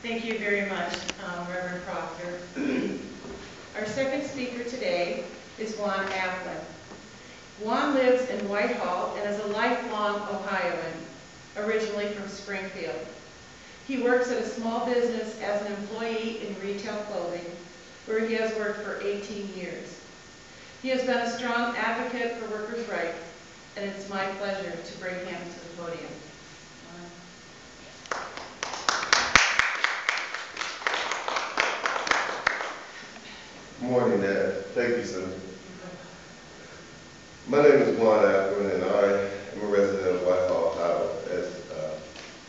Thank you very much, Reverend Proctor. Our second speaker today is Juan Applin. Juan lives in Whitehall and is a lifelong Ohioan, originally from Springfield. He works at a small business as an employee in retail clothing, where he has worked for 18 years. He has been a strong advocate for workers' rights, and it's my pleasure to bring him to the podium. Good morning, Dad. Thank you, Senator. My name is Juan Applin, and I am a resident of Whitehall, Ohio. As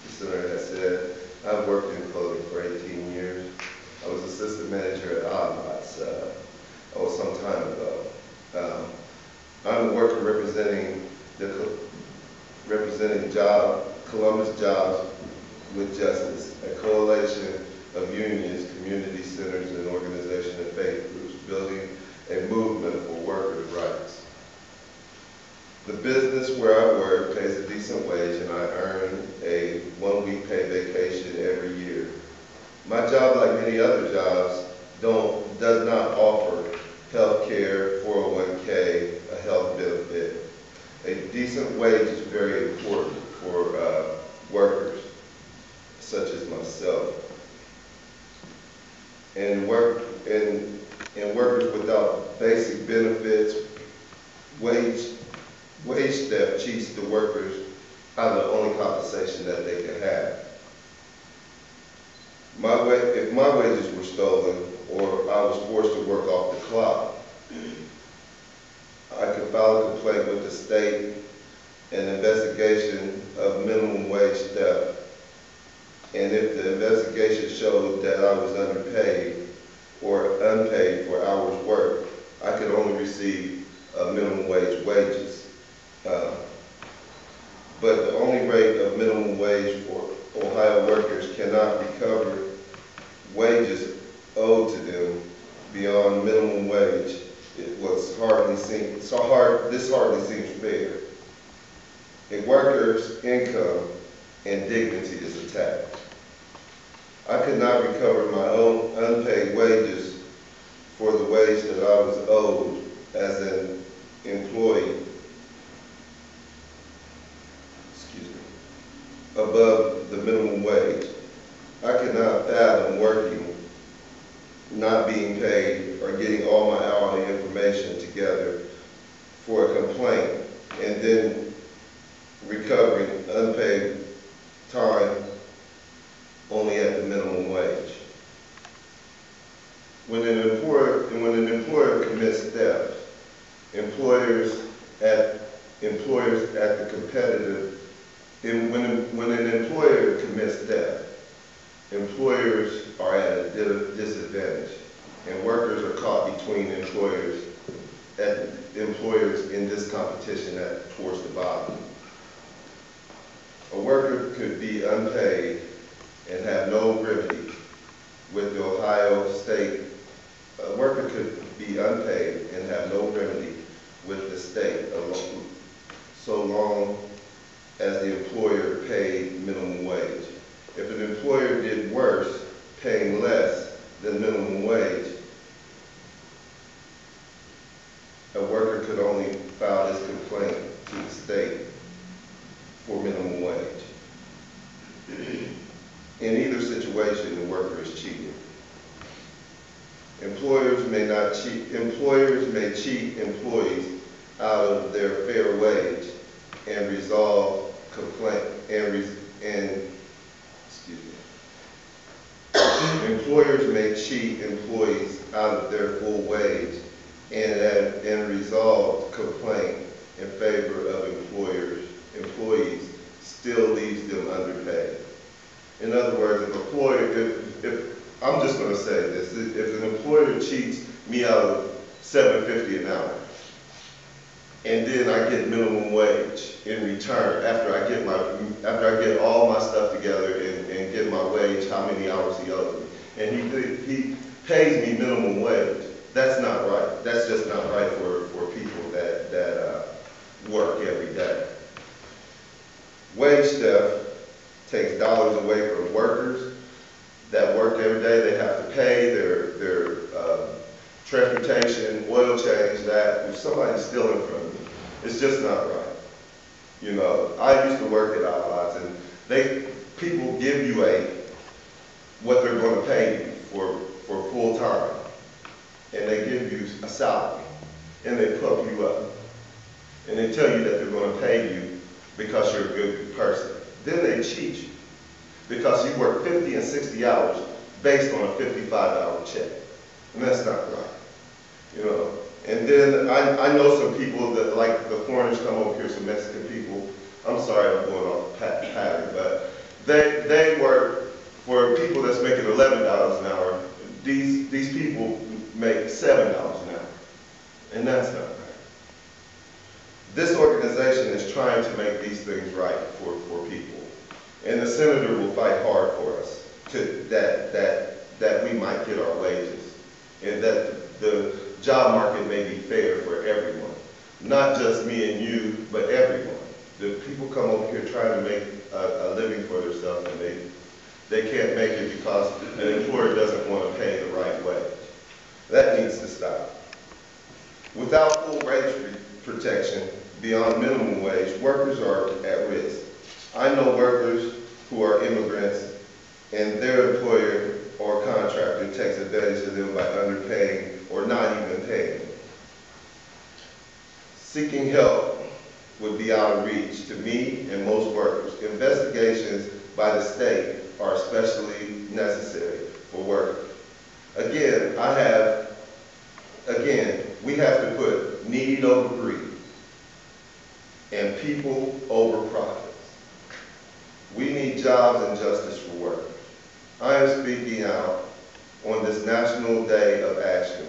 the Senator has said, I've worked in clothing for 18 years. I was assistant manager at Oddlots some time ago. I'm a worker representing Columbus Jobs with Justice, a coalition of unions, community centers, and organization and faith groups building a movement for workers' rights. The business where I work pays a decent wage, and I earn a 1-week paid vacation every year. My job, like many other jobs, does not offer health care, 401k, a health benefit. A decent wage is very important for workers such as myself. And workers without basic benefits, wage theft cheats the workers out of the only compensation that they can have. If my wages were stolen or I was forced to work off the clock, I could file a complaint with the state, an investigation of minimum wage theft. And if the investigation showed that I was underpaid or unpaid for hours worked, I could only receive minimum wage wages. But the only rate of minimum wage for Ohio workers cannot recover wages owed to them beyond minimum wage. This hardly seems fair. A worker's income and dignity is attacked. I could not recover my own unpaid wages for the wage that I was owed as an employee, above the minimum wage. I could not fathom working, not being paid, or getting all my hourly information together for a complaint, and then recovering unpaid time only at the minimum wage. When an employer commits theft, employers at the competitive. When an employer commits theft, employers are at a disadvantage, and workers are caught between employers in this competition towards the bottom. A worker could be unpaid and have no remedy with the Ohio State. A worker could be unpaid and have no remedy with the state so long as the employer paid minimum wage. If an employer did worse, paying less than minimum wage, a worker could only file his complaint to the state for minimum wage. In either situation, the worker is cheating. Employers may cheat employees out of their fair wage and resolve complaint Employers may cheat employees out of their full wage and resolve complaint in favor of employees still leaves them underpaid. In other words, if I'm just going to say this, if an employer cheats me out of $7.50 an hour, and then I get minimum wage in return after I get all my stuff together and get my wage, how many hours he owes me, and he pays me minimum wage. That's not right. That's just not right for people that work every day. Wage theft takes dollars away from workers that stealing from you. It's just not right. You know, I used to work at Outlots, and people give you what they're going to pay you for full time, and they give you a salary, and they pump you up, and they tell you that they're going to pay you because you're a good person. Then they cheat you because you work 50 and 60 hours based on a 55-hour check, and that's not right. You know. And then I know some people that, like the foreigners come over here, some Mexican people. I'm sorry I'm going off pattern, but they work for people that's making $11 an hour. These people make $7 an hour, and that's not right. This organization is trying to make these things right for people, and the senator will fight hard for us that we might get our wages, and that the job market may be fair for everyone, not just me and you, but everyone. The people come over here trying to make a living for themselves, and they can't make it because an employer doesn't want to pay the right way. That needs to stop. Without full wage protection beyond minimum wage, workers are at risk. I know workers who are immigrants, and their employer or contractor takes advantage of them by underpaying or not even paying. Seeking help would be out of reach to me and most workers. Investigations by the state are especially necessary for workers. Again, we have to put need over greed and people over profits. We need jobs and justice for workers. I am speaking out on this National Day of Action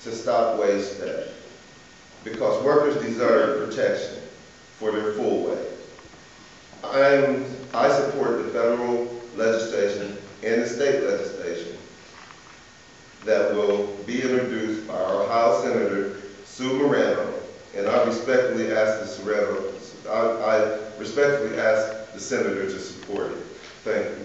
to stop wage theft, because workers deserve protection for their full wage. I support the federal legislation and the state legislation that will be introduced by our Ohio Senator Sue Morano, and I respectfully ask the senator to support it. Thank you.